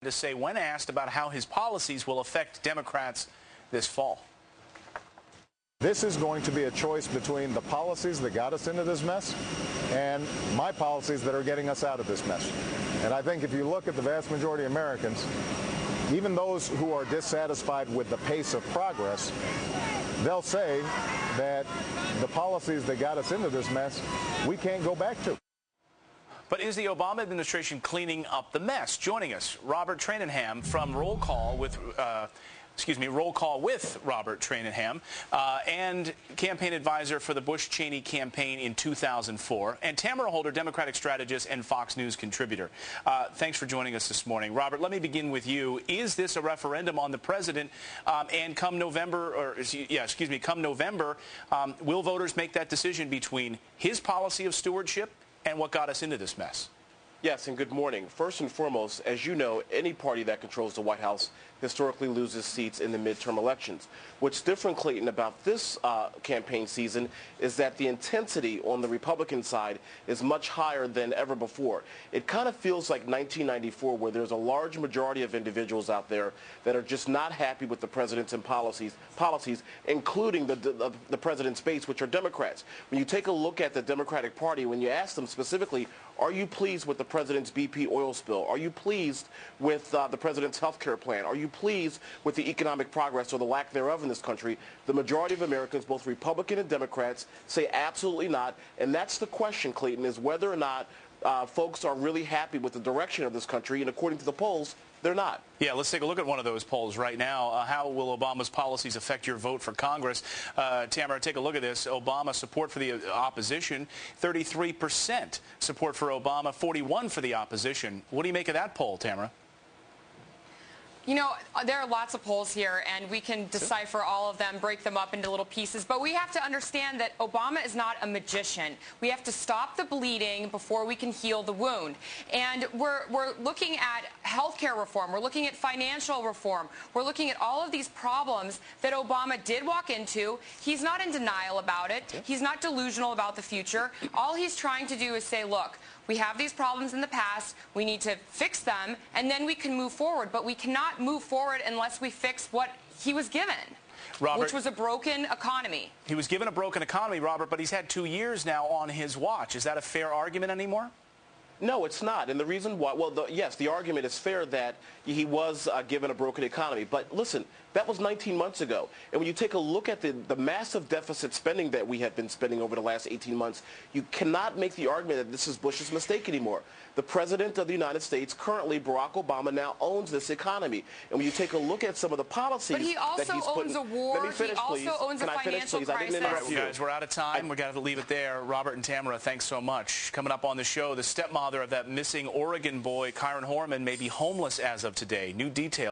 to say when asked about how his policies will affect Democrats this fall. This is going to be a choice between the policies that got us into this mess and my policies that are getting us out of this mess. And I think if you look at the vast majority of Americans, even those who are dissatisfied with the pace of progress, they'll say that the policies that got us into this mess, we can't go back to. But is the Obama administration cleaning up the mess? Joining us, Robert Tranenham from Roll Call with Robert Tranenham, and campaign advisor for the Bush-Cheney campaign in 2004, and Tamara Holder, Democratic Strategist and Fox News contributor. Thanks for joining us this morning. Robert, let me begin with you. Is this a referendum on the president? And come November, will voters make that decision between his policy of stewardship and what got us into this mess? Yes, and good morning. First and foremost, as you know, any party that controls the White House historically loses seats in the midterm elections. What's different, Clayton, about this campaign season is that the intensity on the Republican side is much higher than ever before. It kind of feels like 1994, where there's a large majority of individuals out there that are just not happy with the president's and policies, including the president's base, which are Democrats. When you take a look at the Democratic Party, when you ask them specifically, are you pleased with the president's BP oil spill? Are you pleased with the president's health care plan? Are you pleased with the economic progress or the lack thereof in this country? The majority of Americans, both Republican and Democrats, say absolutely not. And that's the question, Clayton, is whether or not folks are really happy with the direction of this country. And according to the polls, they're not. Yeah, let's take a look at one of those polls right now. How will Obama's policies affect your vote for Congress? Tamara, take a look at this. Obama support for the opposition, 33% support for Obama, 41% for the opposition. What do you make of that poll, Tamara? You know, there are lots of polls here, and we can decipher all of them, break them up into little pieces. But we have to understand that Obama is not a magician. We have to stop the bleeding before we can heal the wound. And we're looking at health care reform. We're looking at financial reform. We're looking at all of these problems that Obama did walk into. He's not in denial about it. He's not delusional about the future. All he's trying to do is say, look, we have these problems in the past. We need to fix them, and then we can move forward. But we cannot move forward unless we fix what he was given, Robert, which was a broken economy. He was given a broken economy, Robert, but he's had 2 years now on his watch. Is that a fair argument anymore? No, it's not. And the reason why, well, yes, the argument is fair that he was given a broken economy. But listen, that was 19 months ago. And when you take a look at the massive deficit spending that we have been spending over the last 18 months, you cannot make the argument that this is Bush's mistake anymore. The president of the United States, currently Barack Obama, now owns this economy. And when you take a look at some of the policies that he's putting... But he also owns a war. Let me finish, he also owns a financial crisis. I didn't interrupt you guys, we're out of time. We've got to leave it there. Robert and Tamara, thanks so much. Coming up on the show, the stepmother of that missing Oregon boy, Kyron Horman, may be homeless as of today. New details.